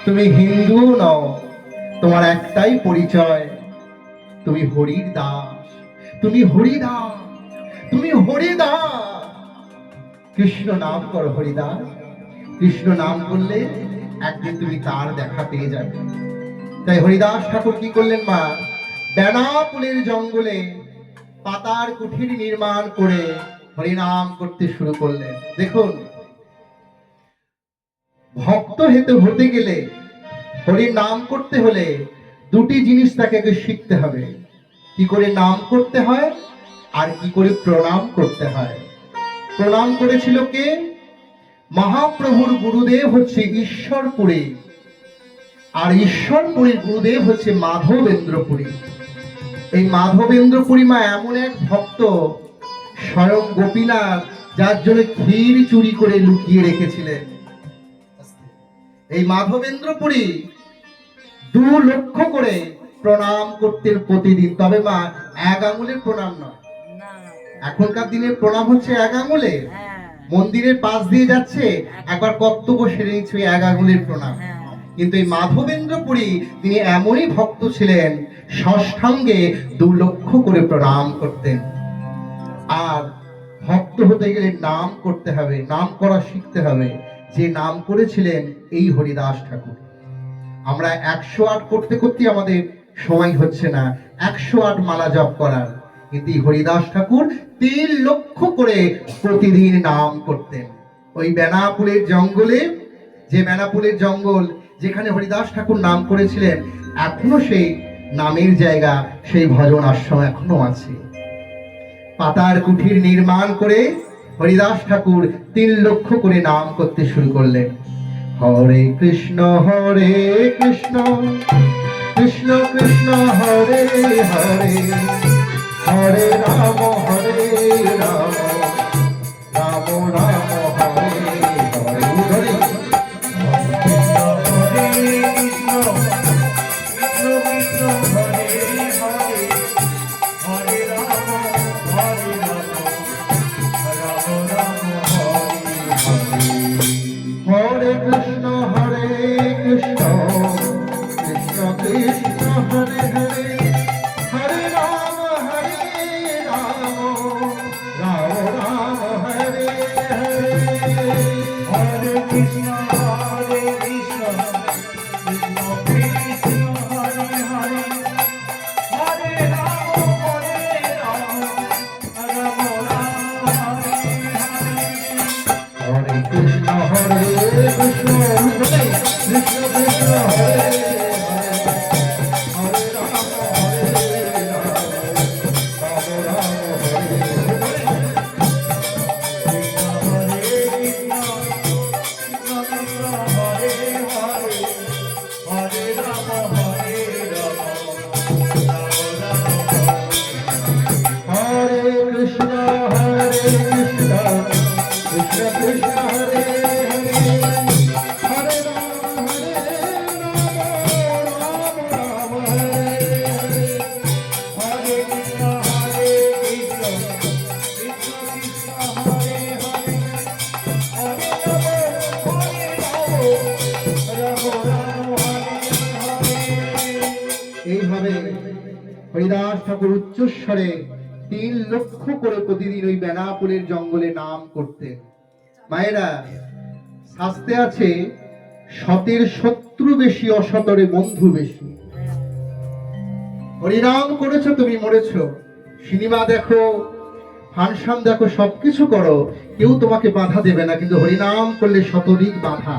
তুমি হিন্দু নও, তোমার একটাই পরিচয়, তুমি হরির দাস। তুমি হরিদাস, তুমি হরিদাস। কৃষ্ণ নাম করো হরিদাস। কৃষ্ণ নাম করলে একদিন তুমি তার দেখা পেয়ে যাবে। তাই হরিদাস ঠাকুর কি করলেন মা? বেনাপুলের জঙ্গলে পাতার কুঠির নির্মাণ করে হরিনাম করতে শুরু করলেন। দেখুন, ভক্ত হতে গেলে, হরির নাম করতে হলে দুটি জিনিস তাকে আগে শিখতে হবে। কি করে নাম করতে হয় আর কি করে প্রণাম করতে হয়। প্রণাম করেছিল কে? মহাপ্রভুর গুরুদেব হচ্ছে ঈশ্বরপুরী, আর ঈশ্বরপুরীর গুরুদেব হচ্ছে মাধবেন্দ্রপুরী। এই মাধবেন্দ্রপুরী মা এমন এক ভক্ত, স্বয়ং গোপীনাথ যার জন্য ক্ষীর চুরি করে লুকিয়ে রেখেছিলেন। এই মাধবেন্দ্রপুরী 2 লক্ষ করে প্রণাম করতেন প্রতিদিন। তবে মা, 1 আঙুলের প্রণাম নয়। এখনকার দিনের প্রণাম হচ্ছে 1 আঙুলে, মন্দিরের পাশ দিয়ে যাচ্ছে, একবার কর্তব্য সেরে নিচ্ছে 1 আঙুলের প্রণাম। কিন্তু এই মাধবেন্দ্রপুরী তিনি এমনই ভক্ত ছিলেন, ষষ্ঠাঙ্গে 2 লক্ষ করে প্রণাম করতেন। আর ভক্ত হতে গেলে নাম করতে হবে, নাম করা শিখতে হবে। যে নাম করেছিলেন এই হরিদাস ঠাকুর। আমরা 108 করতে করতে আমাদের সময় হচ্ছে না 108 মালা জপ করার, কিন্তু হরিদাস ঠাকুর 3 লক্ষ করে প্রতিদিন নাম করতেন। ওই বেনাপুলের জঙ্গলে, যে বেনাপুলের জঙ্গল যেখানে হরিদাস ঠাকুর নাম করেছিলেন, এখনো সেই নামের জায়গা, সেই ভজন আশ্রম এখনো আছে। পাতার কুঠির নির্মাণ করে হরিদাস ঠাকুর 3 লক্ষ করে নাম করতে শুরু করলেন। হরে কৃষ্ণ কৃষ্ণ কৃষ্ণ হরে হরে, হরে রাম রাম রাম হরে হরে। হরে কৃষ্ণ কৃষ্ণ কৃষ্ণ কৃষ্ণ হরে হরে, হরে রাম রাম রাম হরে হরে। হরে কৃষ্ণ কৃষ্ণ কৃষ্ণ কৃষ্ণ হরে হরে, হরে রাম রাম রাম হরে হরে। হরে কৃষ্ণ কৃষ্ণ কৃষ্ণ কৃষ্ণ হরে হরে, হরে রাম এইভাবে হরিদাস ঠাকুর উচ্চস্বরে 3 লক্ষ করে প্রতিদিন ওই বেনাপুলের জঙ্গলে নাম করতেন। মায়েরা, শাস্ত্রে আছে সতের শত্রু বেশি, অসতরে বন্ধু বেশি। হরিনাম করেছো তুমি মরেছো, সিনেমা দেখো, ফাংশন দেখো, সবকিছু করো, কেউ তোমাকে বাধা দেবে না, কিন্তু হরিনাম করলে শতদিক বাধা।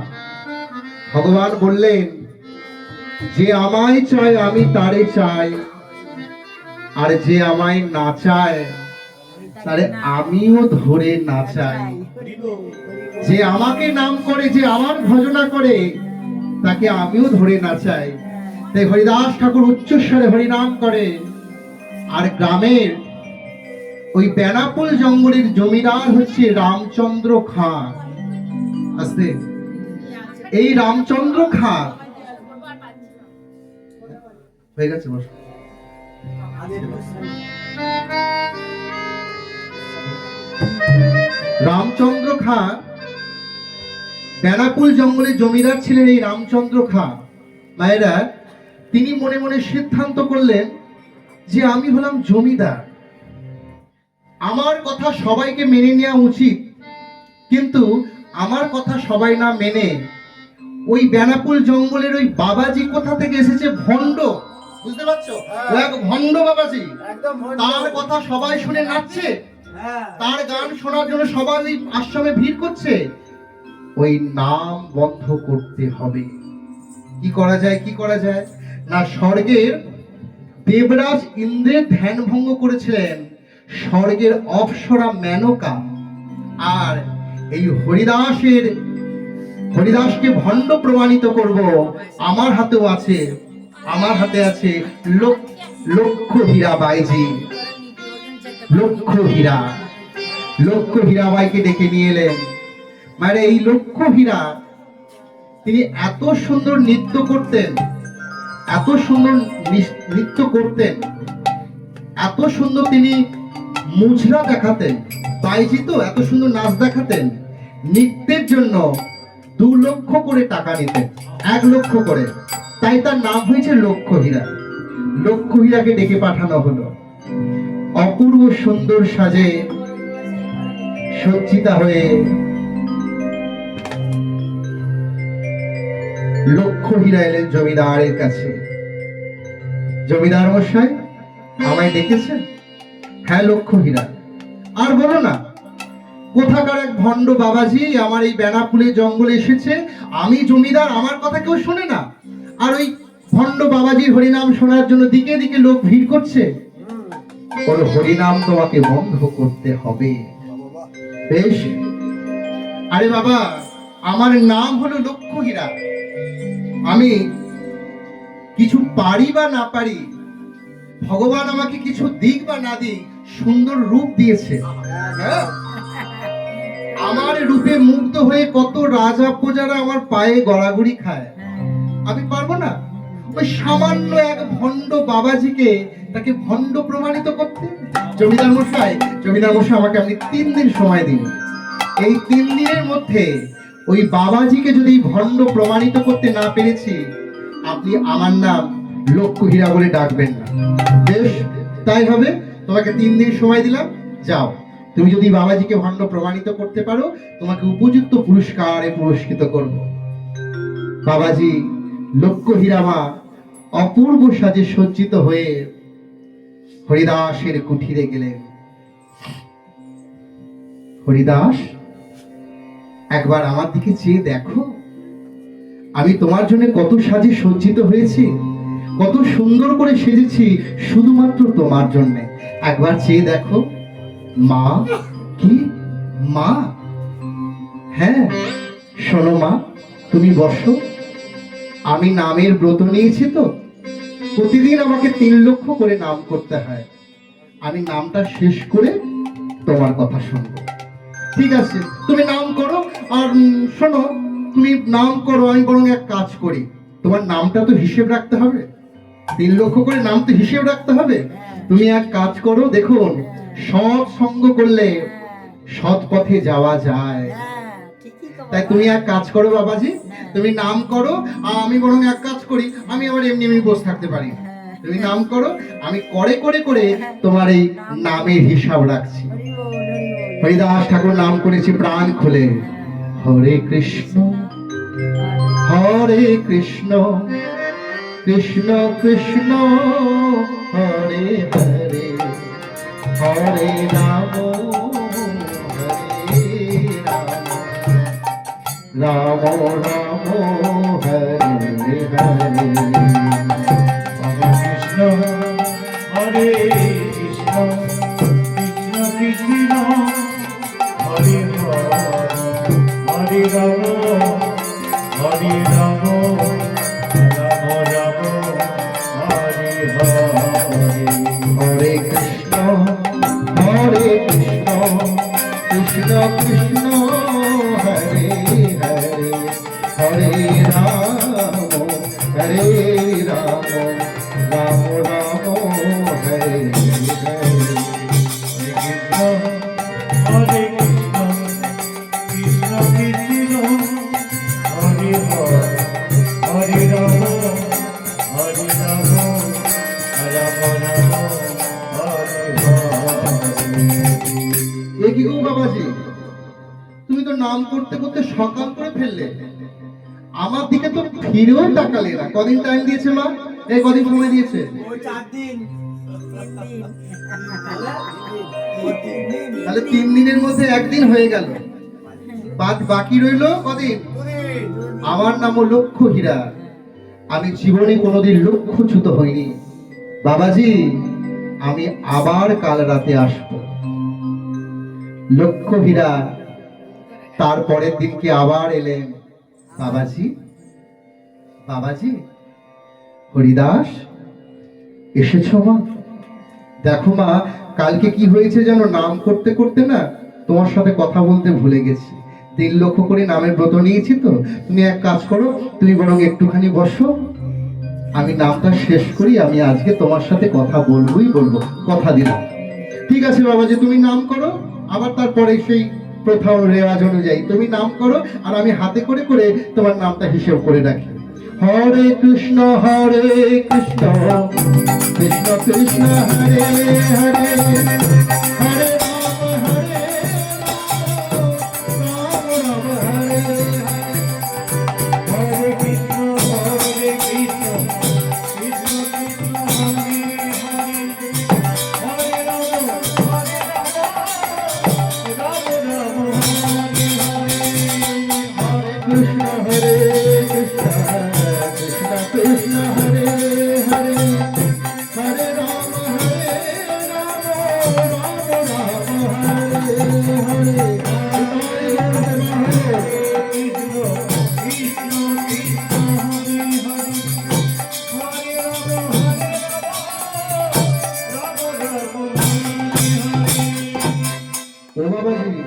ভগবান বললেন, যে আমায় চায় আমি তারে চাই, আর যে আমায় না চায় তারে আমিও ধরে না চাই। যে আমাকে নাম করে, যে আমার ভজনা করে, তাকে আমিও ধরে না চাই। তাই হরিদাস ঠাকুর উচ্চস্বরে হরিনাম করে। আর গ্রামের ওই বেনাপুল জঙ্গলের জমিদার হচ্ছে রামচন্দ্র খাঁ। আস্তে, এই রামচন্দ্র খাঁ হয়ে গেছে, বস। রামচন্দ্র খাঁ বেনাপুল জঙ্গলে জমিদার ছিলেন এই রামচন্দ্র খাঁ। মায়েরা, তিনি মনে মনে সিদ্ধান্ত করলেন যে আমি হলাম জমিদার, আমার কথা সবাইকে মেনে নেওয়া উচিত। কিন্তু আমার কথা সবাই না মেনে ওই বেনাপুল জঙ্গলের ওই বাবাজি কোথা থেকে এসেছে, ভণ্ড, বুঝতে পারছো? ও এক ভণ্ড বাবাজি। তার কথা সবাই শুনে নাচছে, তার গান শোনার জন্য সবাই এই আশ্রমে ভিড় করছে। ওই নাম বন্ধ করতে হবে। কি করা যায়, কি করা যায়? না, স্বর্গের দেবরাজ ইন্দ্রের ধ্যান ভঙ্গ করেছিলেন স্বর্গের অপ্সরা মেনকা। আর এই হরিদাসকে ভণ্ড প্রমাণিত করব। আমার হাতেও আছে, আমার হাতে আছে লক্ষ হীরা বাইজি। লক্ষ হীরাবাইকে ডেকে নিয়ে এলেন। মানে এই লক্ষ হীরা, তিনি এত সুন্দর নৃত্য করতেন, এত সুন্দর নৃত্য করতেন, এত সুন্দর তিনি মুজরা দেখাতেন। বাইজি তো এত সুন্দর নাচ দেখাতেন। নৃত্যের জন্য 2 লক্ষ করে টাকা নিতেন, 1 লক্ষ করে। তাই তার নাম হয়েছে লক্ষ হীরা। লক্ষ হীরাকে ডেকে পাঠানো হলো। অপূর্ব সুন্দর সাজে সজ্জিতা হয়ে লক্ষ হীরা এলেন জমিদারের কাছে। জমিদার মশাই, আমায় ডেকেছেন? হ্যাঁ লক্ষ হীরা। আর বলো না, কোথাকার এক ভণ্ড বাবাজি আমার এই বেনাপুলে জঙ্গলে এসেছে। আমি জমিদার, আমার কথা কেউ শোনে না। আর ওই ভণ্ড বাবাজির হরিনাম শোনার জন্য দিকে দিকে লোক ভিড় করছে। ওর হরিনাম তোমাকে বন্ধ করতে হবে। বেশ। আরে বাবা, আমার নাম হলো লক্ষ হীরা। আমি কিছু পারি বা না পারি, ভগবান আমাকে কিছু দিক বা না দিক সুন্দর রূপ দিয়েছে। আমার রূপে মুগ্ধ হয়ে কত রাজা প্রজারা আমার পায়ে গড়াগড়ি খায়। আমি পারবো না ওই সামান্য এক ভণ্ড বাবাজিকে তাকে ভণ্ড প্রমাণিত করতে? জমিদার মশাই আমাকে আপনি 3 দিন সময় দিন। এই 3 দিনের মধ্যে ওই বাবাজিকে যদি ভণ্ড প্রমাণিত করতে না পেরেছি, আপনি আমার নাম লক্ষ হীরা বলে ডাকবেন না। বেশ, তাই হবে। তোমাকে 3 দিন সময় দিলাম, যাও। তুমি যদি বাবাজিকে ভণ্ড প্রমাণিত করতে পারো, তোমাকে উপযুক্ত পুরস্কারে পুরস্কৃত করব। বাবাজি লক্ষ হীরামা অপূর্ব সাজে সজ্জিত হয়ে হরিদাসের কুঠিরে গেলেন। হরিদাস, একবার আমার দিকে চেয়ে দেখো, আমি তোমার জন্য কত সাজে সজ্জিত হয়েছি, কত সুন্দর করে সেজেছি শুধুমাত্র তোমার জন্য। একবার চেয়ে দেখো। মা? কি মা? হ্যাঁ, শোনো মা, তুমি বসো। আমি নামের ব্রত নিয়েছি তো, প্রতিদিন আমাকে 3 লক্ষ করে নাম করতে হয়। আমি নামটা শেষ করে তোমার কথা শুনবো। ঠিক আছে, তুমি নাম করো। আর শোনো, তুমি নাম করো, আমি বরং এক কাজ করি। তোমার নামটা তো হিসেব রাখতে হবে, 3 লক্ষ করে নাম তো হিসেব রাখতে হবে। তুমি এক কাজ করো, দেখুন, সৎ সঙ্গ করলে সৎ পথে যাওয়া যায়। তাই তুমি এক কাজ করো বাবাজি, তুমি নাম করো, আর আমি বরং এক কাজ করি, আমি আবার এমনি বসে থাকতে পারি। তুমি নাম করো, আমি করে করে করে তোমার এই নামের হিসাব রাখছি। হরিদাস ঠাকুর নাম করেছি প্রাণ খুলে। হরে কৃষ্ণ কৃষ্ণ কৃষ্ণ হরে হরে, হরে রাম রাম রাম হরে হরে। হরে কৃষ্ণ কৃষ্ণ কৃষ্ণ হরে হরে রাম হরে রাম রাম রাম হরে হরে। হরে কৃষ্ণ কৃষ্ণ কৃষ্ণ হরে হরে, হরে নাম করতে করতে সকাল করে ফেললে, আমার দিকে তো ফিরেও তাকালে না। কদিন টাইম দিয়েছে মা? এই কদিন সময় দিয়েছে? তাহলে 3 দিনের মধ্যে একদিন হয়ে গেল, বাকি রইলো কদিন? আমার নামও লক্ষ্য হীরা। আমি জীবনে কোনোদিন লক্ষ্যচ্যুত হইনি। বাবাজি, আমি আবার কাল রাতে আসব। লক্ষ্য হীরা তারপরের দিনকে আবার এলেন। বাবাজি, বাবাজি, হরিদাস এসেছো মা? দেখো মা, কালকে কি হয়েছে জানো? নাম করতে করতে না তোমার সাথে কথা বলতে ভুলে গেছি। 3 লক্ষ করে নামের ব্রত নিয়েছি তো। তুমি এক কাজ করো, তুমি বরং একটুখানি বসো, আমি নামটা শেষ করি। আমি আজকে তোমার সাথে কথা বলবোই বলবো, কথা দিলাম। ঠিক আছে বাবাজি, তুমি নাম করো। আবার তারপরে সেই প্রথা ও রেওয়াজ অনুযায়ী তুমি নাম করো, আর আমি হাতে করে করে তোমার নামটা হিসেব করে রাখি। হরে কৃষ্ণ কৃষ্ণ কৃষ্ণ হরে হরে, হরে রাম হরে হরে কৃষ্ণ কৃষ্ণ কৃষ্ণ কৃষ্ণ হরে হরে, হরে রাম রাম রাম হরে হরে। কৃষ্ণ হরে কৃষ্ণ কৃষ্ণ কৃষ্ণ হরে হরে, হরে রাম রাম রাম হরে হরে। কৃষ্ণ কৃষ্ণ কৃষ্ণ হরে হরে, হরে রাম রাম রাম হরে হরে। ও বাবাজি,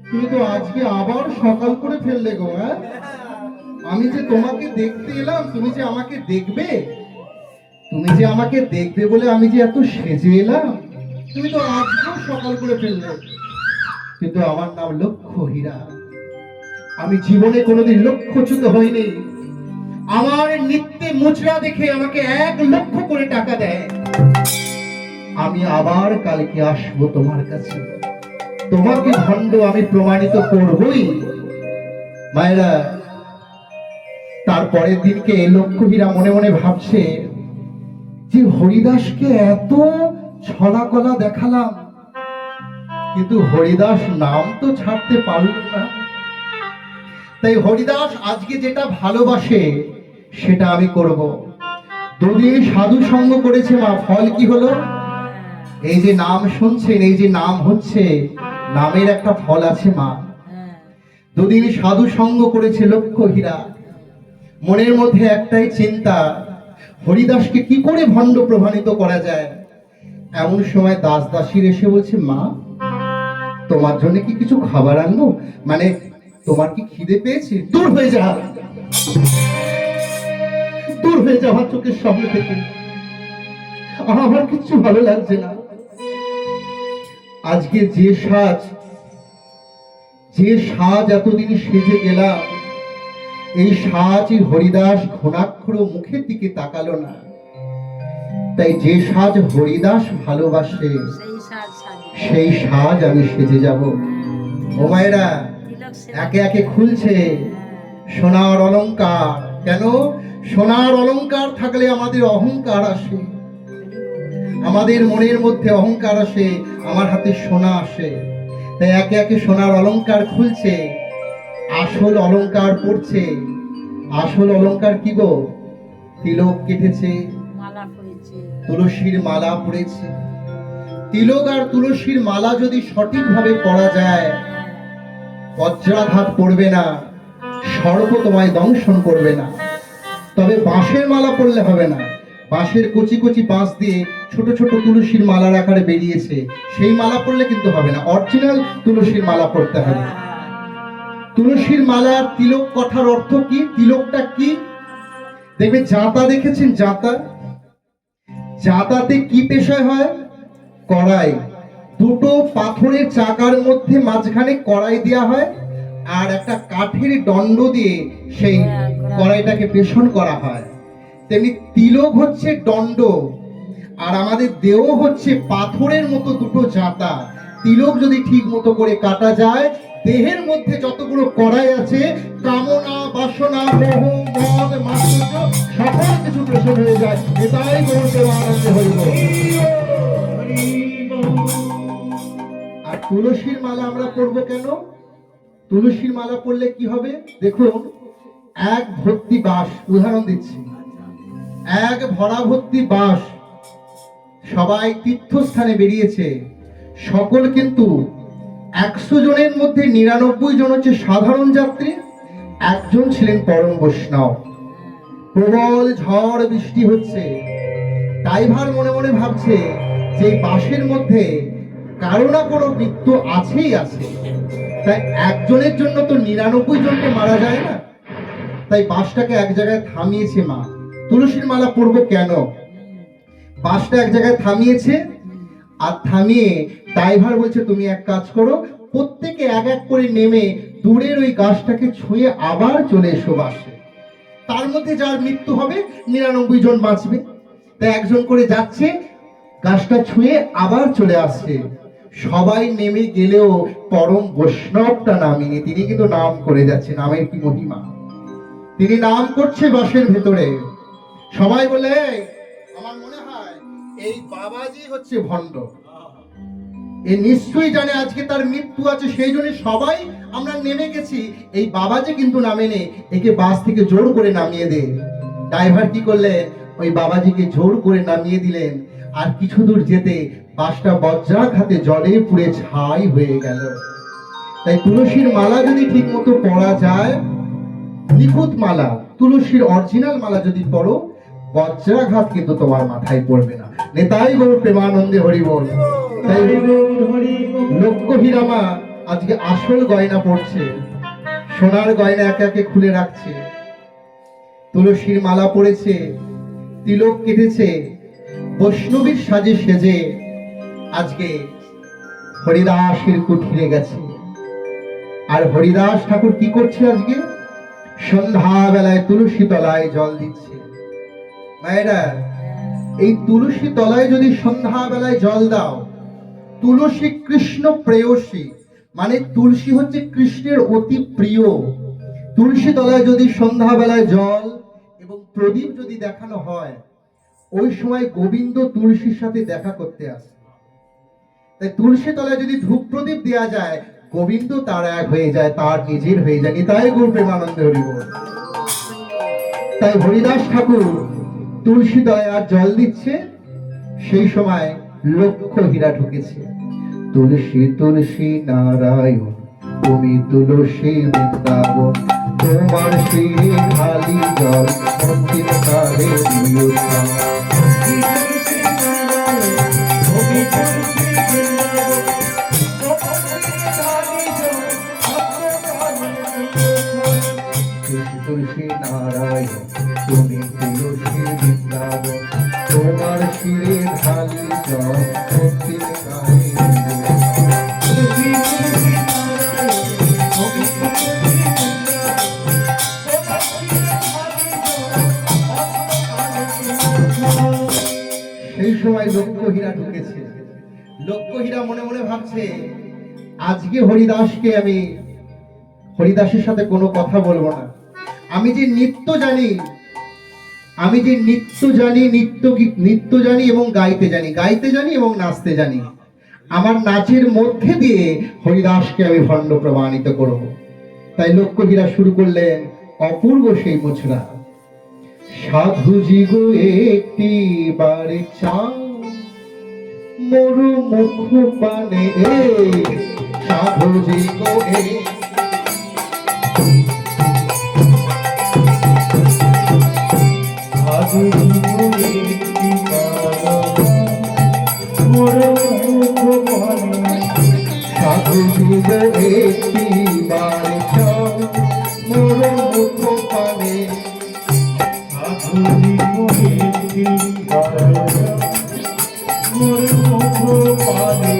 তুমি তো আজকে আবার সকাল করে ফেললে গো। হ্যাঁ, আমি যে তোমাকে দেখতে এলাম, তুমি যে আমাকে দেখবে, তুমি যে আমাকে দেখবে বলে আমি যে এত সেজে এলাম, তুমি তো আজকেও সকাল করে ফেললে। কিন্তু আমার নাম লক্ষ্য হীরা। আমি জীবনে কোনোদিন লক্ষ্যচ্যুত হইনি। আমার নিত্যে মুচড়া দেখে আমাকে 1 লক্ষ করে টাকা দেয়। আমি আবার কালকে আসবো তোমার কাছে, তোমাকে ভণ্ড আমি প্রমাণিত করবই। মায়েরা, তারপরের দিনকে লক্ষ্য হীরা মনে মনে ভাবছে যে হরিদাসকে এত ছলা কলা দেখালাম, কিন্তু হরিদাস নাম তো ছাড়তে পারল না। তাই হরিদাস আজকে যেটা ভালোবাসে সেটা আমি করব। 2 দিন সাধু সঙ্গ করেছে মা, ফল কি হলো? এই যে নাম শুনছেন, এই যে নাম হচ্ছে, নামের একটা ফল আছে মা। 2 দিন সাধু সঙ্গ করেছে লক্ষ্য হীরা। মনের মধ্যে একটাই চিন্তা, হরিদাসকে কি করে ভণ্ড প্রমাণিত করা যায়। এমন সময় দাস দাসীর এসে বলছে, মা তোমার জন্য কি কিছু খাবার আনবো? মানে তোমার কি খিদে পেয়েছে? দূর হয়ে যা, দূর হয়ে যা আমার চোখের সামনে থেকে, আমার কিছু ভালো লাগছে না। আজকে যে সাজ এতদিন সেজে গেলাম, এই সাজই হরিদাস ঘনাক্ষর মুখের দিকে তাকালো না। তাই যে সাজ হরিদাস ভালোবাসে সেই সাজ আমি সেজে যাব। ও মায়েরা, একে একে খুলছে সোনার অলংকার। কেন? সোনার অলংকার থাকলে আমাদের অহংকার আসে, আমাদের মনের মধ্যে অহংকার আসে, আমার হাতে সোনা আসে। তাই একে একে সোনার অলংকার খুলছে, আসল অলংকার পড়ছে। আসল অলংকার কি গো? তিলক কেটেছে, তুলসীর মালা পড়েছে। তিলক আর তুলসীর মালা যদি সঠিকভাবে পরা যায়, বজ্রাঘাত করবে না, সর্প তোমায় দংশন করবে না। তবে বাঁশের মালা পরলে হবে না। বাঁশের কচি কচি বাঁশ দিয়ে ছোট ছোট তুলসীর মালার আকারে বেরিয়েছে, সেই মালা পরলে কিন্তু হবে না। অরিজিনাল তুলসীর মালা পরতে হবে। তুলসীর মালার তিলক কথার অর্থ কি? তিলকটা কি দেখবে, জাঁতা দেখেছেন? জাঁতা, জাঁতাতে কি পেশায় হয়? কড়াই। 2টো পাথরের চাকার মধ্যে মাঝখানে কড়াই দেওয়া হয়, আর একটা কাঠের দণ্ড দিয়ে সেই কড়াইটাকে পেষণ করা হয়। তেমনি তিলক হচ্ছে দণ্ড, আর আমাদের দেহ হচ্ছে পাথরের মতো 2টো জাঁতা। তিলক যদি ঠিক মতো করে কাটা যায়, দেহের মধ্যে যতগুলো কড়াই আছে, কামনা বাসনা মোহ মদ মাৎসর্য সকল কিছু প্রসন্ন হয়ে যায়। এটাই গৌরদেব আনন্দে হইব। আর তুলসীর মালা আমরা পরবো কেন? তুলসীর মালা পরলে কি হবে দেখুন, এক ভর্তি বাঁশ, উদাহরণ দিচ্ছি, এক ভরা ভর্তি বাঁশ, সবাই তীর্থস্থানে বেরিয়েছে, সকল কিন্তু 100 জনের মধ্যে 99 জন হচ্ছে সাধারণ যাত্রী, একজন ছিলেন পরম বৈষ্ণব। প্রবল ঝড় বৃষ্টি হচ্ছে, ড্রাইভার মনে মনে ভাবছে যে এই বাসের মধ্যে কারো না কোনো মৃত্যু আছেই আছে, তাই একজনের জন্য তো 99 জনকে মারা যায় না, তাই বাসটাকে এক জায়গায় থামিয়েছে মা। তুলসীর মালা পরবো কেন? বাসটা এক জায়গায় থামিয়েছে, আর থামিয়ে ড্রাইভার বলছে তুমি এক কাজ করো, প্রত্যেকে এক এক করে নেমে দূরের ওই গাছটাকে ছুঁয়ে আবার চলে এসো বাসে। তার মধ্যে যার মৃত্যু হবে 99 জন বাঁচবে। তাই একজন করে যাচ্ছে, গাছটা ছুঁয়ে আবার চলে আসছে। সবাই নেমে গেলেও পরম বৈষ্ণবটা নামিনি, তিনি কিন্তু নাম করে যাচ্ছে। নামের কি মহিমা! তিনি নাম করছে বাসের ভেতরে। সবাই বলে আমার মনে হয় এই বাবাজি হচ্ছে ভণ্ড, এ নিশ্চয়ই জানে আজকে তার মৃত্যু আছে, সেই জন্য সবাই আমরা নেমে গেছি। এই বাবাজি কিন্তু নামেনি, একে বাস থেকে জোর করে নামিয়ে দে। ড্রাইভার কি করলেন, ওই বাবাজিকে জোর করে নামিয়ে দিলেন। আর কিছু দূর যেতে বাসটা বজ্রাঘাতে জলে পুড়ে ছাই হয়ে গেল। তাই তুলসীর মালা যদি ঠিক মতো পরা যায়, নিখুঁত মালা, তুলসীর অরিজিনাল মালা যদি পরো, বজ্রাঘাত কিন্তু তোমার মাথায় পড়বে না। নেতাই গৌর প্রেমানন্দে হরি বল। তাই লক্ষ্য হীরামা আজকে আসল গয়না পড়ছে, সোনার গয়না একে একে খুলে রাখছে, তুলসীর মালা পড়েছে, তিলক কেটেছে, বৈষ্ণবীর সাজে সেজে আজকে হরিদাসের কুঠিরে গেছে। আর হরিদাস ঠাকুর কি করছে আজকে? সন্ধ্যা বেলায় তুলসী তলায় জল দিচ্ছে। মায়েরা, এই তুলসী তলায় যদি সন্ধ্যা বেলায় জল দাও, তুলসী কৃষ্ণ প্রেয়সী, মানে তুলসী হচ্ছে কৃষ্ণের অতি প্রিয়। তুলসী তলায় যদি সন্ধ্যা বেলায় জল এবং প্রদীপ যদি দেখানো হয়, ওই সময় গোবিন্দ তুলসীর সাথে দেখা করতে আসে। তাই তুলসী তলায় যদি ধূপ প্রদীপ দেওয়া যায়, গোবিন্দ তার এক হয়ে যায়, তার নিজের হয়ে যায়। তাই গৌর প্রেমানন্দে হরি বল। তাই হরিদাস ঠাকুর তুলসী তলায় আর জল দিচ্ছে, সেই সময় লক্ষ্য হীরা ঢুকেছে। তুলসী তুলসী নারায়ণ, তুমি তুলসী বৃন্দাবন, তোমার শিরে খালি জল, অন্তিম কালে দিও ধাম। তুলসী নারায়ণ, তুমি তুলসী বৃন্দাবন, তোমার শিরে খালি জল, অন্তিম কালে সেই সময় লক্ষ্য হীরা ঢুকেছে। লক্ষ্য হীরা মনে মনে ভাবছে, আজকে হরিদাসকে আমি হরিদাসের সাথে কোনো কথা বলবো না। আমি যে নৃত্য জানি, আমি যে নৃত্য জানি, নৃত্য জানি এবং গাইতে জানি এবং নাচতে জানি, আমার নাচের মধ্যে দিয়ে হরিদাসকে আমি ভণ্ড প্রমাণিত করব। তাই লক্ষ্য হীরা শুরু করলেন অপূর্ব সেই মুছরা। সাধুজি গো একটি বারে চাও, মরু মুখ পানে, সাধুজি গো সাধুজি গো একটি বারে, মরু মুখ পানে, সাধুজি গো একটি বারে চাও, মরু মুখ পানে, সাধুজি গো একটি বারে, মরু মুখ পানে,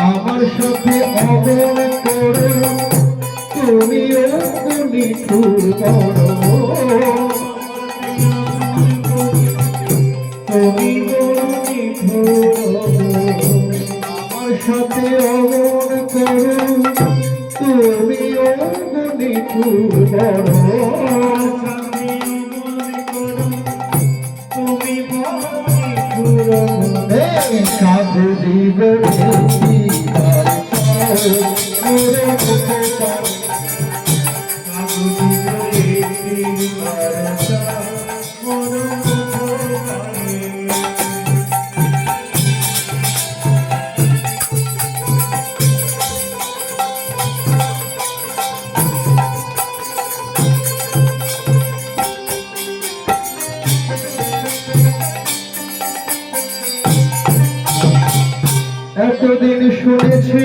আমার সাথে অমন করো, তুমিও নিঠুর করো, তুমি বড় নিঠুর, আমার সাথে অমন করো তুমি অমনি বড় সাথে অমন করো তুমি মনি সাধু জীবনে এতদিন শুনেছি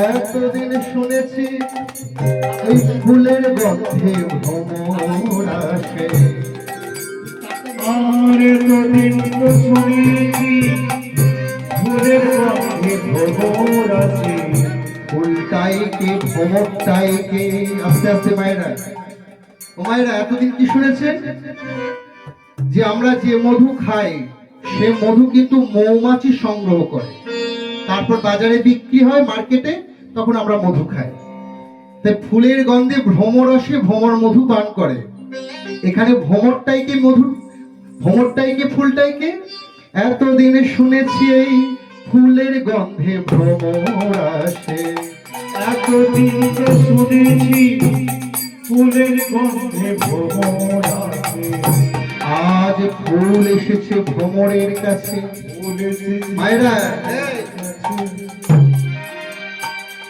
এতদিন শুনেছি এই ফুলের গন্ধে ভ্রমর আসে আর এতদিন তো শুনেছি ফুলের গন্ধে ভ্রমর আসে ফুলটাই কে ভ্রমরটাই কে আস্তে আস্তে মায়েরা ও মায়েরা এতদিন কি শুনেছেন যে আমরা যে মধু খাই সে মধু কিন্তু মৌমাছি সংগ্রহ করে তারপর বাজারে বিক্রি হয় মার্কেটে তখন আমরা মধু খাই তাই ফুলের গন্ধে ভ্রমর আসে ভ্রমর মধু পান করে এখানে ভ্রমরটাই কে মধু ভ্রমরটাই কে ফুলটাই কে এতদিনে শুনেছি এই ফুলের গন্ধে ভ্রমর আসে এতদিন তো শুনেছি ফুলের গন্ধে ভ্রমর আসে আজ ফুল এসেছে ভ্রমরের কাছে মায়েরা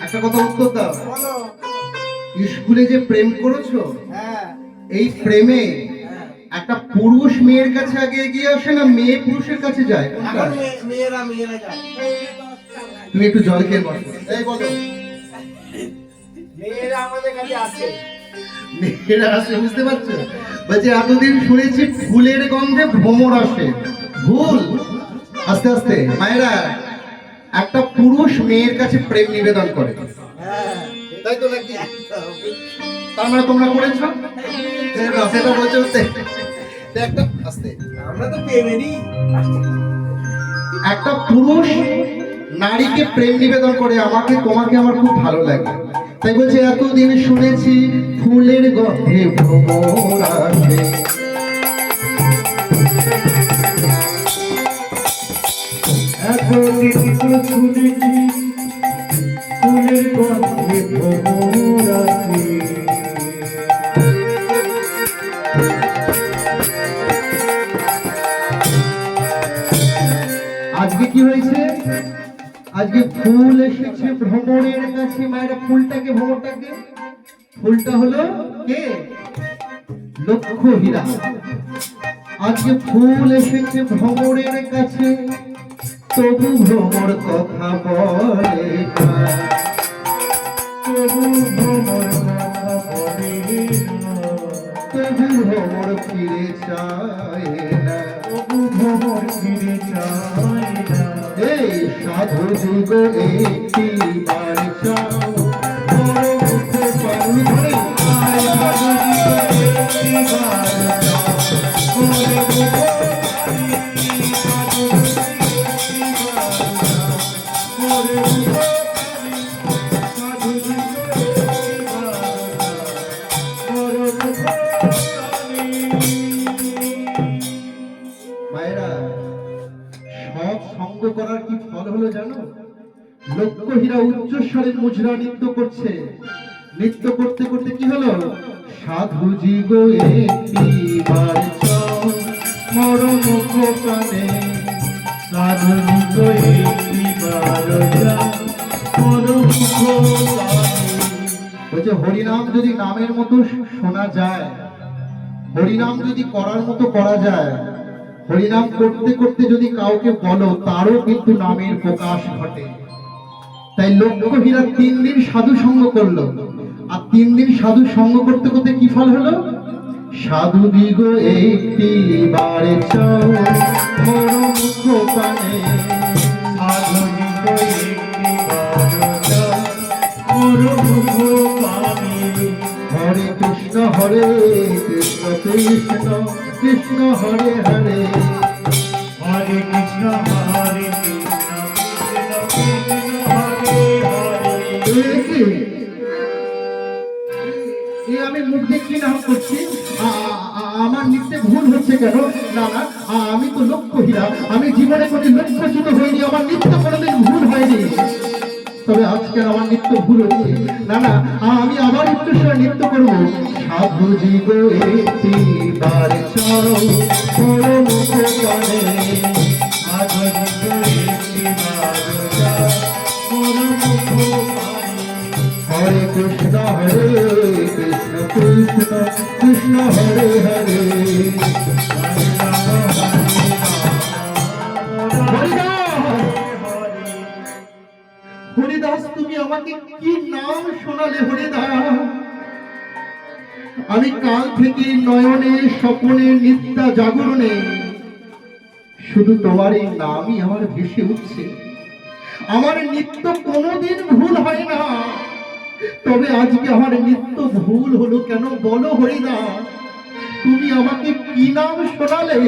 একটা কথা উত্তর দাও স্কুলে যে প্রেম করেছো এই প্রেমে একটা পুরুষ মেয়ের কাছে আগে এগিয়ে আসে না মেয়ে পুরুষের কাছে যায় মেয়েরা যায় তুমি একটু জল খেয়ে বসো এই বলো মেয়েরা আমাদের কাছে আসে মেয়েরা আসে বুঝতে পারছো বলছে এতদিন শুনেছি ফুলের গন্ধে ভ্রমর আসে ভুল আস্তে আস্তে মায়েরা একটা পুরুষ মেয়ের কাছে প্রেম নিবেদন করে হ্যাঁ তাই তো নাকি তার মানে তোমরা করেছো সেটা বলছে একটা আস্তে আমরা তো প্রেমেরই একটা পুরুষ নারীকে প্রেম নিবেদন করে আমাকে তোমাকে আমার খুব ভালো লাগে তাই বলছে এতদিন শুনেছি ফুলের গন্ধে ভ্রমর আসে এতদিন তো শুনেছি ফুলের গন্ধে ভ্রমর আসে আজকে কি হয়েছে আজকে ফুল এসেছে ভ্রমরের কাছে মায়েরা ফুলটাকে ভ্রমরটাকে ফুলটা হলো কে লক্ষ্য হীরা আজকে ফুল এসেছে ভ্রমরের কাছে তবু ভ্রমর কথা বলে না তবু ভ্রমর কথা বলে না তবু ভ্রমর ফিরে চায় না তবু ভ্রমর ফিরে চায় না এই সাধু যুগ একটি বার চাও বড় মুখ পারু ধরে আয় সাধু যুগ একটি বার চাও বড় মুখ মায়েরা সৎ সঙ্গ করার কি ফল হলো জানো লক্ষ্য হীরা উচ্চস্বরে মুজরা নৃত্য করছে নৃত্য করতে করতে কি হলো সাধু জীব একটি বার চাও মর মুখ কানে সাধু জীব একটি বার চাও মর মুখ কানে হরিনাম যদি নামের মতো শোনা যায় হরিনাম যদি করার মতো করা যায় হরিনাম করতে করতে যদি কাউকে বলো তারও কিন্তু নামের প্রকাশ ঘটে তাই লক্ষ্য হীরা 3 দিন সাধু সঙ্গ করলো আর 3 দিন সাধু সঙ্গ করতে করতে কি ফল হলো সাধু দিগ একটি বারে চাও মর মুখ কানে সাধু দিগ একটি বার চাও হরে কৃষ্ণ কৃষ্ণ কৃষ্ণ হরে হরে হরে কৃষ্ণ হরে কৃষ্ণ কৃষ্ণ কৃষ্ণ হরে হরে। আমি মুখ দেখি নাম করছি, আমার নিত্যে ভুল হচ্ছে কেন? না না, আমি তো লক্ষ্যহীরা, আমি জীবনে কোনো লক্ষ্যচ্যুত হইনি, আমার নিত্য কোনোদিন ভুল হয়নি। তবে আজকে আমার নিত্য ভুল হচ্ছে। না না, আমি আবার উচ্চস্বরে নৃত্য করবো। সাধু জীব একটি বার চলো পরম কানে, সাধু জীব একটি বার চলো পরম কানে। হরে কৃষ্ণ কৃষ্ণ কৃষ্ণ হরে হরে, হরে রাম হরে রাম হরিদাস, তুমি আমাকে কি নাম শোনালে হরিদাস? আমি কাল থেকে নয়নে স্বপনে নিত্যা জাগরণে শুধু তোমার এই নামই আমার ভেসে উঠছে। আমার নিত্য কোনোদিন ভুল হয় না, তবে আজকে আমার নিত্য ভুল হলো কেন বলো হরিদাস? তুমি আমাকে কি নাম শোনালে?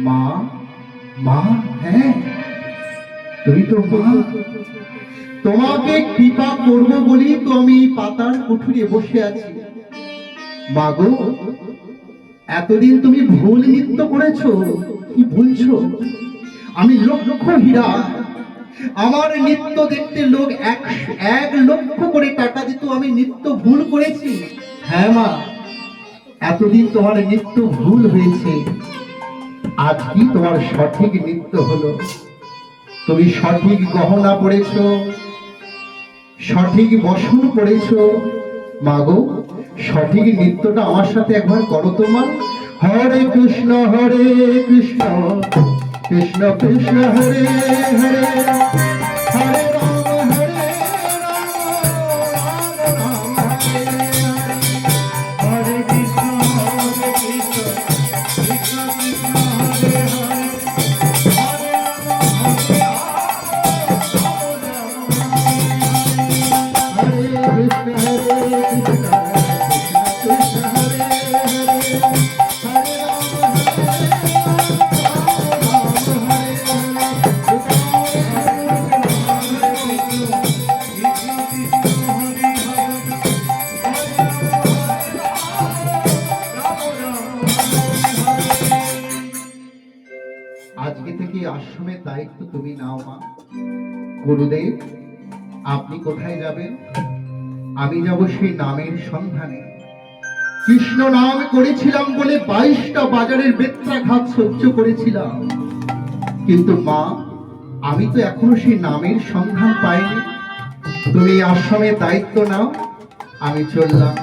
মা, মা, হ্যাঁ তুমি তো মা। তোমাকে কৃপা করবো বলি তো আমি পাতার কুঠুরে বসে আছি। মাগো, এতদিন তুমি ভুল নৃত্য করেছো, কি বলছো? আমি লক্ষ হীরা, আমার নৃত্য দেখতে লোক 1 লক্ষ করে টাকা দিত, আমি নৃত্য ভুল করেছি। হ্যাঁ মা, এতদিন তোমার নৃত্য ভুল হয়েছে, আজ কি তোমার সঠিক নৃত্য হলো। তুমি সঠিক গহনা পড়েছো, সঠিক বসন পড়েছো। মাগো, সঠিক নৃত্যটা আমার সাথে একবার করো তো মা। হরে কৃষ্ণ কৃষ্ণ কৃষ্ণ হরে হরে, হরে রাম রাম রাম হরে হরে, হরে কৃষ্ণ কৃষ্ণ কৃষ্ণ হরে হরে, হরে রাম হরে কৃষ্ণ কৃষ্ণ হরে হরে, হরে আজকে থেকে আশ্রমের দায়িত্ব তুমি নাও মা। গুরুদেব, আপনি কোথায় যাবেন? আমি যাব সেই নামের সন্ধানে। কৃষ্ণ নাম করেছিলাম বলে 22টা বাজারের বেত্রাঘাত সহ্য করেছিলাম, কিন্তু মা আমি তো এখনো সেই নামের সন্ধান পাইনি। তুমি আশ্রমের দায়িত্ব নাও, আমি চললাম।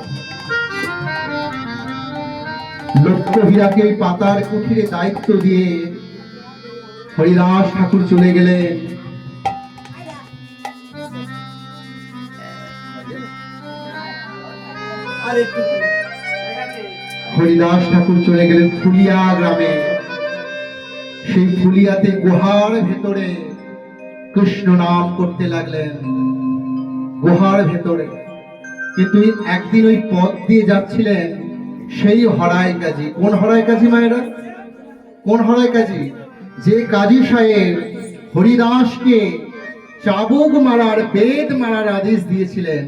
লক্ষ্য হীরাকে ওই পাতার কুঠিরে দায়িত্ব দিয়ে হরিদাস ঠাকুর চলে গেলেন। হরিদাস ঠাকুর চলে গেলেন ফুলিয়া গ্রামে। সেই ফুলিয়াতে গুহার ভেতরে কৃষ্ণ নাম করতে লাগলেন, গুহার ভেতরে। কিন্তু একদিন ওই পথ দিয়ে যাচ্ছিলেন সেই হরাই কাজী। কোন হরাই কাজী মায়েরা? কোন হরাই কাজী? যে কাজী সাহেব হরিদাসকে চাবুক মারার, বেদ মারার আদেশ দিয়েছিলেন।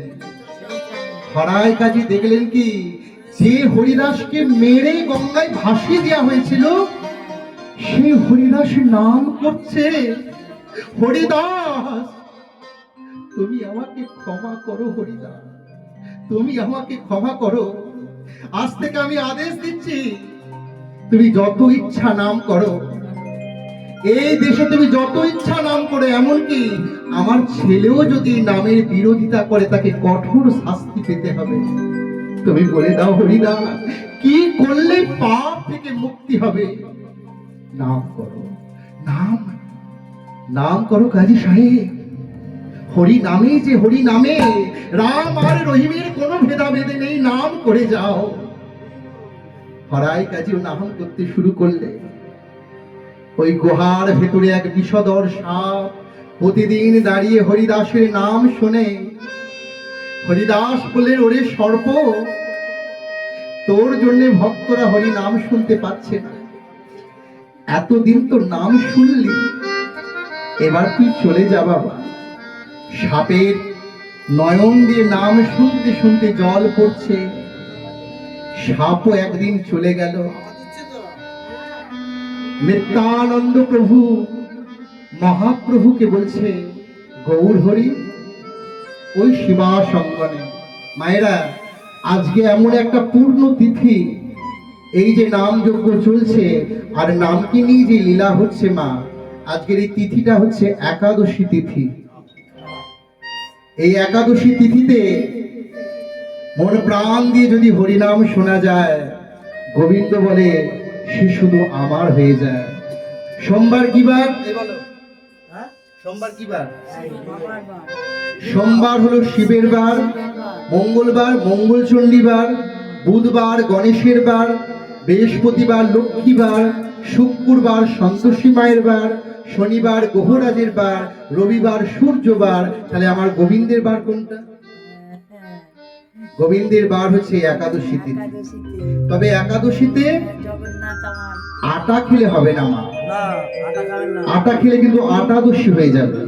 হরাই কাজী দেখলেন কি, যে হরিদাসকে মেরে গঙ্গায় ভাসিয়ে দেওয়া হয়েছিল, সেই হরিদাস নাম করছে, হরিদাস তুমি আমাকে ক্ষমা করো, হরিদাস তুমি আমাকে ক্ষমা করো। আজ থেকে আমি আদেশ দিচ্ছি, তুমি যত ইচ্ছা নাম করো, এই দেশে তুমি যত ইচ্ছা নাম করো, এমনকি আমার ছেলেও যদি নামের বিরোধিতা করে তাকে কঠোর শাস্তি পেতে হবে। তুমি বলে দাও হরিদাস, কি করলে পাপ থেকে মুক্তি হবে? নাম করো, নাম নাম করো কাজী সাহেব। হরি নামে, যে হরি নামে রাম আর রহিমের কোনো ভেদাভেদে নেই, নাম করে যাও। হরাই কাজীও নাম করতে শুরু করলে। ওই গুহার ভেতরে এক বিষধর সাপ প্রতিদিন দাঁড়িয়ে হরিদাসের নাম শুনে। হরিদাস বললেন, ওরে সর্প, তোর জন্য ভক্তরা হরি নাম শুনতে পাচ্ছে না। এতদিন তো নাম শুনলি, এবার তুই চলে যা বাবা। সাপের নয়ন দিয়ে নাম শুনতে শুনতে জল পড়ছে, সাপও একদিন চলে গেল। নিত্যানন্দ প্রভু মহাপ্রভুকে বলছে, গৌর হরি ওই শিবা সঙ্গনে। মায়েরা, আজকে এমন একটা পূর্ণ তিথি, এই যে নাম যজ্ঞ চলছে আর নামকে নিয়ে যে লীলা হচ্ছে মা, আজকের এই তিথিটা হচ্ছে একাদশী তিথি। এই একাদশী তিথিতে মন প্রাণ দিয়ে যদি হরিনাম শোনা যায়, গোবিন্দ বলে সে শুধু আমার হয়ে যায়। সোমবার কি বার? হ্যাঁ? সোমবার কি বার? সোমবার হলো শিবের বার, মঙ্গলবার মঙ্গলচণ্ডীবার, বুধবার গণেশের বার, বৃহস্পতিবার লক্ষ্মীবার, শুক্রবার সন্তোষী মায়ের বার, শনিবার গ্রহরাজের বার, রবিবার সূর্যবার। তাহলে আমার গোবিন্দের বার কোনটা? গোবিন্দের বার হচ্ছে একাদশী তিথি। তবে একাদশীতে আটা খেলে হবে না মা, না, আটা খাবেন না। আটা খেলে কিন্তু আটাদশী হয়ে যাবে।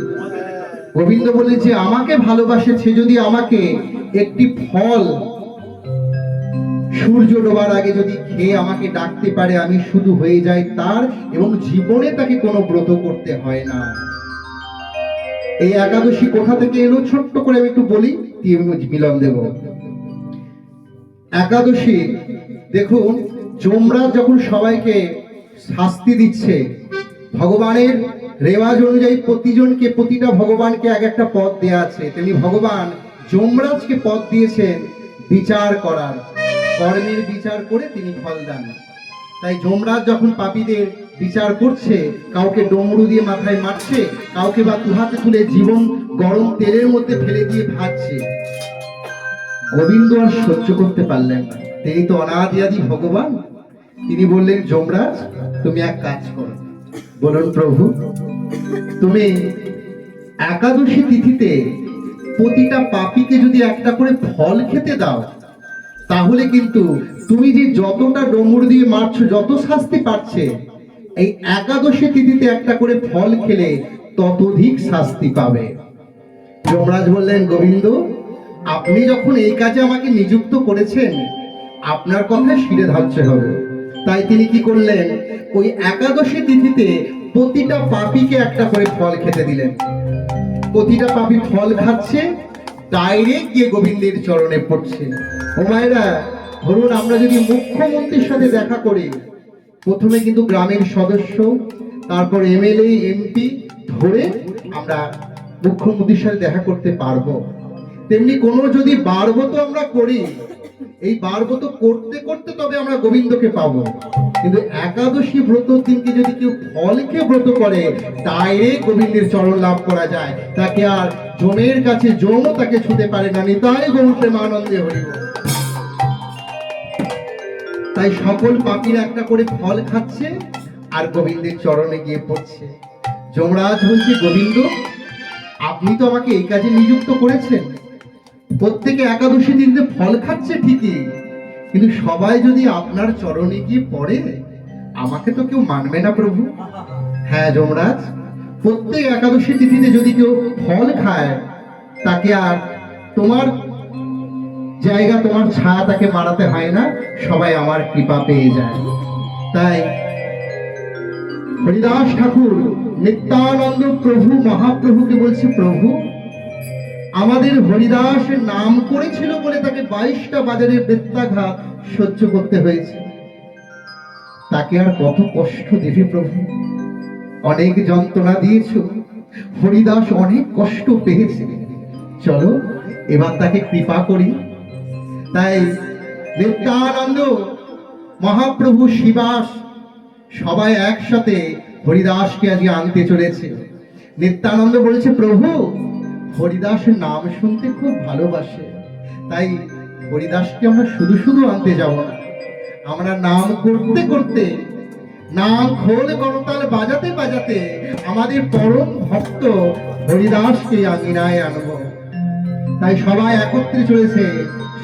গোবিন্দ বলে যে আমাকে ভালোবাসে, সে যদি আমাকে একটি ফল সূর্য ডোবার আগে যদি খেয়ে আমাকে ডাকতে পারে, আমি শুধু হয়ে যাই তার, এবং জীবনে তাকে কোনো ব্রত করতে হয় না। এই একাদশী কোথা থেকে এলো ছোট্ট করে আমি একটু বলি, দিয়ে মিলন দেব। একাদশী দেখুন, যমরাজ যখন সবাইকে শাস্তি দিচ্ছে, ভগবানের রেওয়াজ অনুযায়ী প্রতিজনকে, প্রতিটা ভগবানকে এক একটা পদ দেয়া আছে, তেমনি ভগবান যমরাজকে পদ দিয়েছেন বিচার করার, কর্মের বিচার করে তিনি ফল দেন। তাই যমরাজ যখন পাপীদের বিচার করছে, কাউকে ডমরু দিয়ে মাথায় মারছে, কাউকে বা দুহাতে তুলে জীবন গরম তেলের মধ্যে ফেলে দিয়ে ভাজছে, গোবিন্দ আর সহ্য করতে পারলেন না। তিনি তো অনাদি আদি ভগবান, তিনি বললেন, যমরাজ তুমি এক কাজ করো। বলুন প্রভু, তুমি একাদশী তিথিতে প্রতিটা পাপীকে যদি একটা করে ফল খেতে দাও, তাহলে কিন্তু তুমি যে যতটা ডমরু দিয়ে মারছো, যত শাস্তি পাচ্ছে, এই একাদশী তিথিতে একটা করে ফল খেলে ততোধিক শাস্তি পাবে। যমরাজ বললেন, গোবিন্দ আপনি যখন এই কাজে আমাকে নিযুক্ত করেছেন, আপনার কথা শিরে ধার্য হবে। তাই তিনি কি করলেন, ওই একাদশী তিথিতে প্রতিটা পাপীকে একটা করে ফল খেতে দিলেন। প্রতিটা পাপী ফল খাচ্ছে, ডাইরেক্ট গিয়ে গোবিন্দের চরণে পড়ছে। ও মায়েরা, ধরুন আমরা যদি মুখ্যমন্ত্রীর সাথে দেখা করি, প্রথমে কিন্তু গ্রামের সদস্য, তারপর এমএলএ এমপি ধরে আমরা মুখ্যমন্ত্রীর সাথে দেখা করতে পারবো। তেমনি কোনো যদি বারবত আমরা করি, এই বারবত করতে করতে তবে আমরা গোবিন্দকে পাবো। কিন্তু একাদশী ব্রত দিনকে যদি কেউ ফল খেয়ে ব্রত করে, ডাইরেক্ট গোবিন্দের চরণ লাভ করা যায়, তাকে আর জমের কাছে জমও তাকে ছুতে পারে না। নিতাই গৌর প্রেমানন্দে হরিব। তাই সকল পাপীরা একটা করে ফল খাচ্ছে আর গোবিন্দের চরণে গিয়ে পড়ছে। যমরাজ বলছে, গোবিন্দ আপনি তো আমাকে এই কাজে নিযুক্ত করেছেন, প্রত্যেকে একাদশী দিনতে ফল খাচ্ছে ঠিকই, কিন্তু সবাই যদি আপনার চরণে গিয়ে পড়ে, আমাকে তো কেউ মানবে না প্রভু। হ্যাঁ যমরাজ, প্রত্যেক একাদশী তিথিতে যদি কেউ ফল খায়, তাকে আর তোমার জায়গা, তোমার ছায়া তাকে মারাতে হয় না, সবাই আমার কৃপা পেয়ে যায়। তাই হরিদাস ঠাকুর নিত্যানন্দ প্রভু মহাপ্রভুকে বলছে, প্রভু আমাদের হরিদাস নাম করেছিল বলে তাকে 22টা বাজারের বেত্যাঘাত সহ্য করতে হয়েছে, তাকে আর কত কষ্ট দেবে প্রভু। অনেক যন্ত্রণা দিয়েছ, হরিদাস অনেক কষ্ট পেয়েছে, চলো এবার তাকে কৃপা করি। তাই নিত্যানন্দ মহাপ্রভু শিবাস সবাই একসাথে হরিদাসকে আজকে আনতে চলেছে। নিত্যানন্দ বলেছে, প্রভু হরিদাসের নাম শুনতে খুব ভালোবাসে, তাই হরিদাসকে আমরা শুধু শুধু আনতে যাব না, আমরা নাম করতে করতে, নাম খোল করতাল বাজাতে বাজাতে আমাদের পরম ভক্ত হরিদাসকে আঙিনায় আনব। তাই সবাই একত্রে চলেছে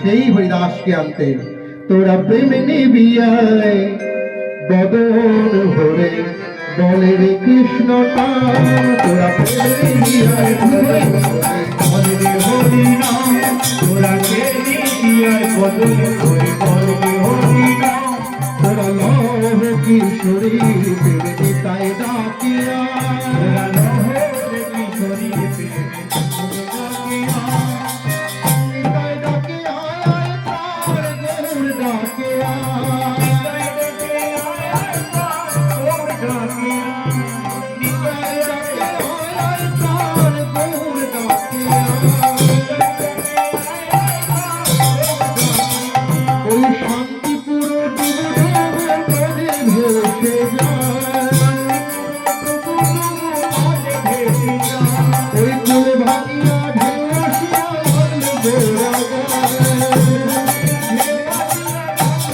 সেই হরিদাসকে আনতে। তোরা প্রেম নিবিয়ায় বদন ভরে বলে রে কৃষ্ণ নাম, তোরা প্রেম নিবিয়ায় বদন ভরে বলে রে হরি নাম, তোরা কে নিবিয়ায় বদন ভরে বলে রে হরি নাম। তোরা লহ কিশোরী প্রেম নিতাই ডাকিয়া, তোরা লহরে কিশোরী প্রেমে ডাকিয়া, নিতাই ডাকিয়া আয় প্রাণ গৌর ডাকিয়া, নিতাই ডেকে আয় প্রাণ গৌর ডাকিয়া, নিতাই নিতাই ডাকিয়া আয় প্রাণ গৌর ডাকিয়া। ওই শান্তিপুর ভেসে যায়, ওই কুল ভাঙিয়া ঢেউ আসিয়া গোড়া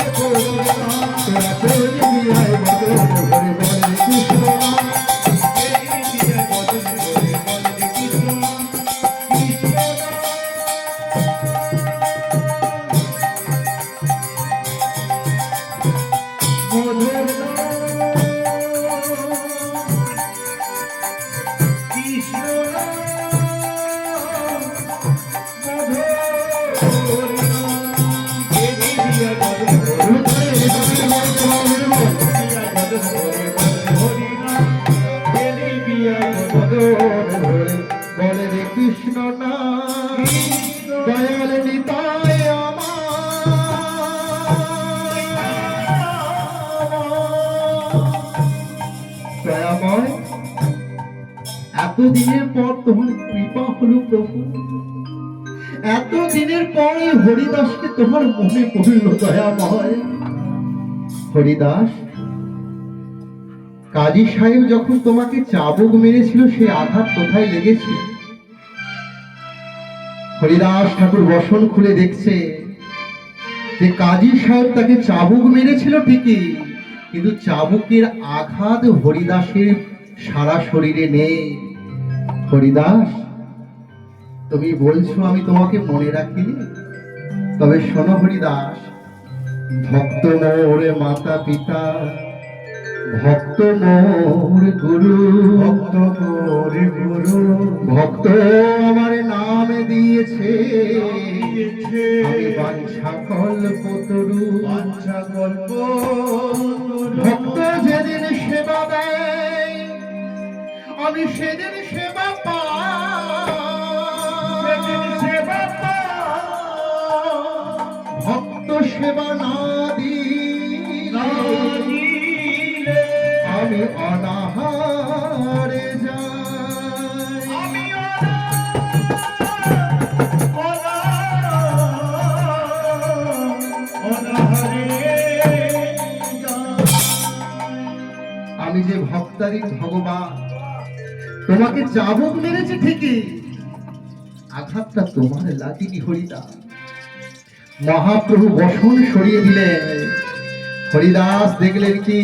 তোরা প্রেম নিবিয়ায় বদন ভরে বলে কৃষ্ণ নাম, বদন ভরে বলে রে কৃষ্ণ নাম, দয়াল নিতাই দয়াময়, এতদিনের পর তোমার কৃপা হলো প্রভু, এতদিনের পর এই হরিদাসকে তোমার মনে পড়ল দয়াময়। হরিদাস, কাজী সাহেব যখন তোমাকে চাবুক মেরেছিল সেই আঘাত কোথায় লেগেছে? হরিদাস ঠাকুর বসন খুলে দেখছে যে কাজী সাহেব তাকে চাবুক মেরেছিল ঠিকই, কিন্তু চাবুকের আঘাত হরিদাসের সারা শরীরে নেই। হরিদাস, তুমি বলছো আমি তোমাকে মনে রাখিনি, তবে শোনো হরিদাস, ভক্ত মোর মাতা পিতা, ভক্ত মোর গুরু, ভক্ত মোর গুরু, ভক্ত আমার নাম দিয়েছে, দিয়েছে আমি বাঞ্ছা কল্পতরু, বাঞ্ছা কল্প ভক্ত যেদিন সেবা দেয় আমি সেদিন সেবা সেদিন পাই, সেবা পাই। ভক্ত সেবা না না দিলে দিলে আমি অনাহারে যাই, আমি আমি যে ভক্তারি ভগবান, তোমাকে চাবুক মেরেছে ঠিকই, আঘাতটা তোমার লাগেনি হরিদাস। মহাপ্রভু বসন সরিয়ে দিলেন, হরিদাস দেখলেন কি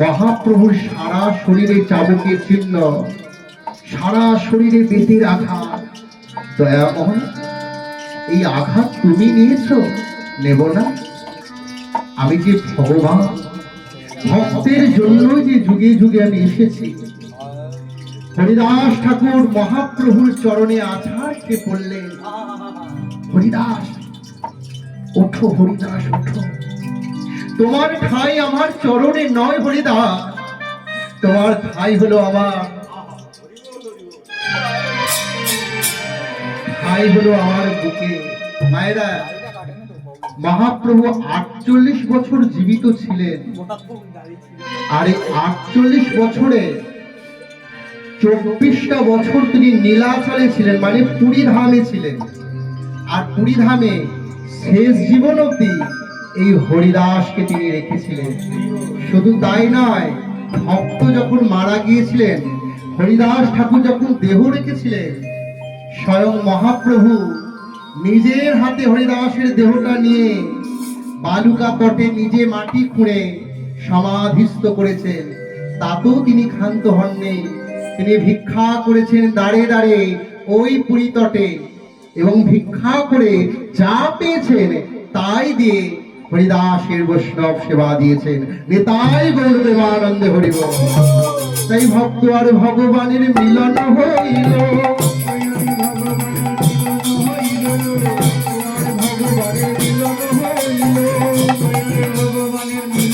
মহাপ্রভুর সারা শরীরে চাবুকের চিহ্ন, সারা শরীরে বেতের আঘাত। দয়াময়, এই আঘাত তুমি নিয়েছো, নেব না? আমি যে ভগবান, ভক্তের জন্য যে যুগে যুগে আমি এসেছি। হরিদাস ঠাকুর মহাপ্রভুর চরণে আছাড়কে পড়লেন, হরিদাস ওঠো, হরিদাস ওঠো, তোমার ঠাঁই আমার চরণে নয় হরিদাস, তোমার ঠাঁই হলো আমার, ঠাঁই হলো আমার বুকে। মায়েরা, মহাপ্রভু 48 বছর জীবিত ছিলেন, আর এই 48 বছরে 24টা বছর তিনি নীলাচলে ছিলেন, মানে পুরী ধামে ছিলেন। আর পুরী ধামে শেষ জীবন অবধি এই হরিদাসকে তিনি রেখেছিলেন। শুধু তাই নয়, ভক্ত যখন মারা গিয়েছিলেন, হরিদাস ঠাকুর যখন দেহ রেখেছিলেন, স্বয়ং মহাপ্রভু নিজের হাতে হরিদাসের দেহটা নিয়ে বালুকা তটে নিজে মাটি খুঁড়ে সমাধিস্থ করেছেন। তাতেও তিনি ক্ষান্ত হননি, তিনি ভিক্ষা করেছেন দাঁড়ে দাঁড়ে ওই পুরী তটে, এবং ভিক্ষা করে যা পেয়েছেন তাই দিয়ে হরিদাসের বৈষ্ণব সেবা দিয়েছেন। নিতাই গৌর প্রেমানন্দে হরিব। তাই ভক্ত আর ভগবানের মিলন হইল।